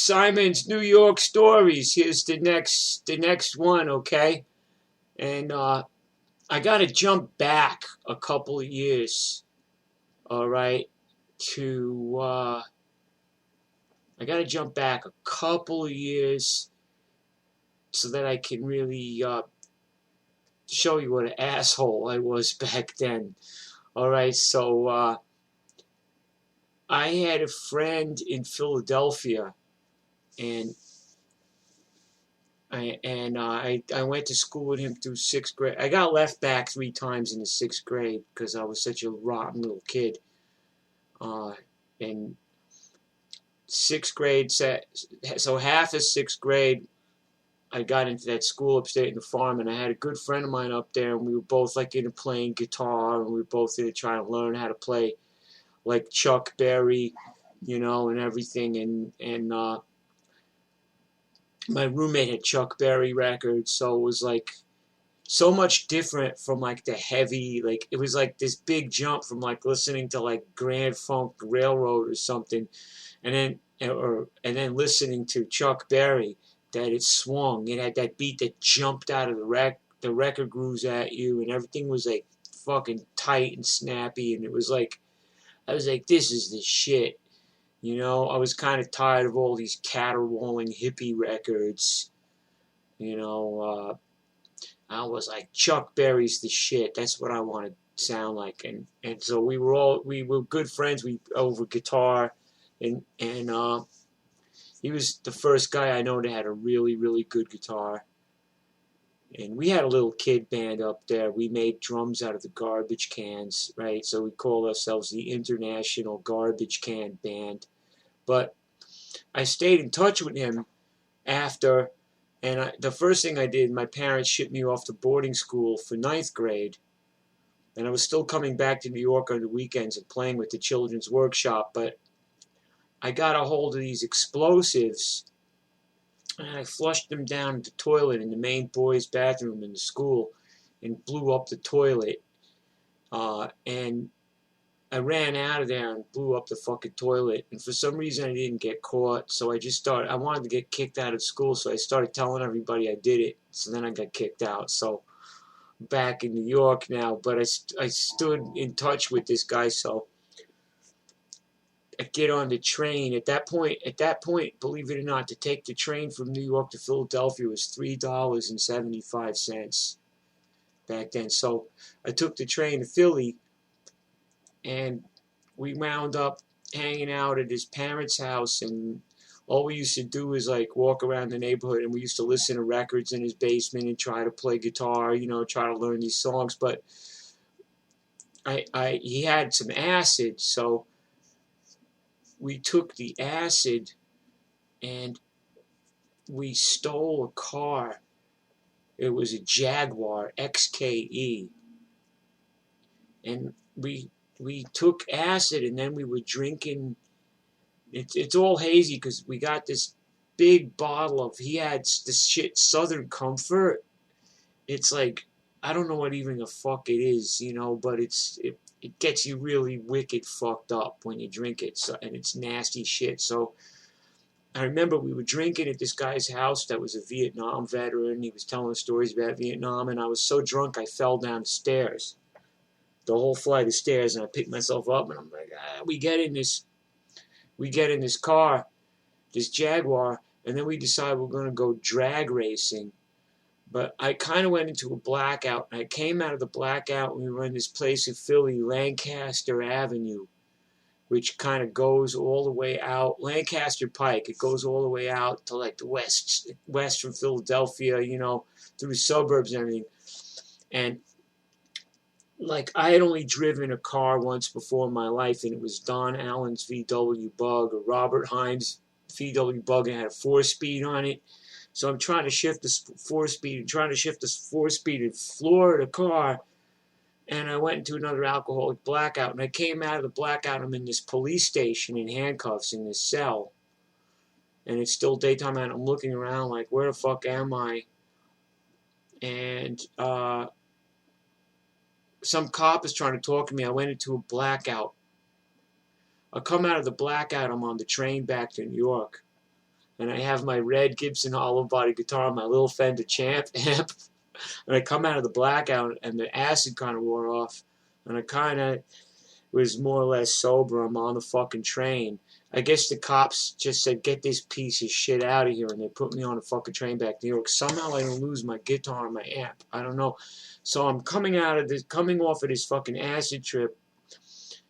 Simon's New York Stories. Here's the next one, okay? And I gotta jump back a couple of years, all right? To I gotta jump back a couple of years so that I can really show you what an asshole I was back then. All right, so I had a friend in Philadelphia, and I went to school with him through sixth grade. I got left back 3 times in the sixth grade because I was such a rotten little kid. In sixth grade, so half of sixth grade, I got into that school upstate in the farm, and I had a good friend of mine up there, and we were both like into playing guitar, and we were both into trying to learn how to play like Chuck Berry, and everything, and my roommate had Chuck Berry records, so it was like so much different from like the heavy, like it was like this big jump from like listening to like Grand Funk Railroad or something, and then listening to Chuck Berry, that it swung. It had that beat that jumped out of the record grooves at you, and everything was like fucking tight and snappy, and it was like I was like, this is the shit. I was kind of tired of all these caterwauling hippie records. I was like, Chuck Berry's the shit. That's what I want to sound like. And so we were good friends. We over guitar, and he was the first guy I know that had a really, really good guitar. And we had a little kid band up there. We made drums out of the garbage cans, right? So we called ourselves the International Garbage Can Band. But I stayed in touch with him after, and the first thing I did, my parents shipped me off to boarding school for ninth grade. And I was still coming back to New York on the weekends and playing with the Children's Workshop, but I got a hold of these explosives, and I flushed them down the toilet in the main boys' bathroom in the school and blew up the toilet. And I ran out of there and blew up the fucking toilet. And for some reason I didn't get caught, so I wanted to get kicked out of school, so I started telling everybody I did it. So then I got kicked out. So I'm back in New York now, but I stood in touch with this guy, so I get on the train. At that point, believe it or not, to take the train from New York to Philadelphia was $3.75 back then. So I took the train to Philly, and we wound up hanging out at his parents' house, and all we used to do is like walk around the neighborhood, and we used to listen to records in his basement and try to play guitar, try to learn these songs. But he had some acid, so we took the acid and we stole a car. It was a Jaguar XKE. And we took acid, and then we were drinking. It's all hazy because we got this big bottle of, he had this shit, Southern Comfort. It's like, I don't know what even the fuck it is, but it gets you really wicked fucked up when you drink it, so, and it's nasty shit. So I remember we were drinking at this guy's house that was a Vietnam veteran. He was telling stories about Vietnam, and I was so drunk I fell down the stairs, the whole flight of stairs, and I picked myself up, and I'm like, we get in this car, this Jaguar, and then we decide we're going to go drag racing. But I kind of went into a blackout, and I came out of the blackout, and we were in this place in Philly, Lancaster Avenue, which kind of goes all the way out, Lancaster Pike. It goes all the way out to like the west from Philadelphia, through the suburbs and everything. And like, I had only driven a car once before in my life, and it was Don Allen's VW Bug, or Robert Hines' VW Bug, and it had a 4-speed on it. So I'm trying to shift the 4-speed and floor the car, and I went into another alcoholic blackout, and I came out of the blackout. I'm in this police station in handcuffs in this cell, and it's still daytime, and I'm looking around like, where the fuck am I? And some cop is trying to talk to me. I went into a blackout. I come out of the blackout. I'm on the train back to New York. and I have my red Gibson hollow body guitar, my little Fender Champ amp, and I come out of the blackout, and the acid kind of wore off, and I kind of was more or less sober. I'm on the fucking train. I guess the cops just said, get this piece of shit out of here, and they put me on a fucking train back to New York. Somehow I don't lose my guitar and my amp. I don't know. So I'm coming off of this fucking acid trip,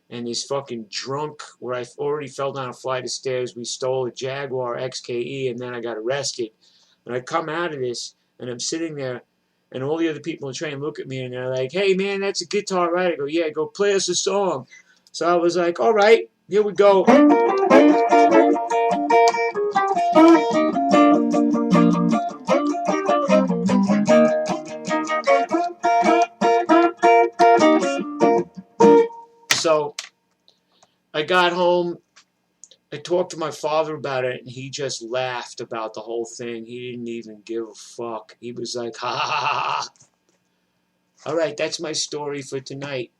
and this fucking drunk, where I already fell down a flight of stairs. We stole a Jaguar XKE, and then I got arrested. And I come out of this, and I'm sitting there, and all the other people on the train look at me, and they're like, hey, man, that's a guitar, right? I go, yeah. Go play us a song. So I was like, all right, here we go. So I got home. I talked to my father about it, and he just laughed about the whole thing. He didn't even give a fuck. He was like, ha ha ha ha. All right, that's my story for tonight.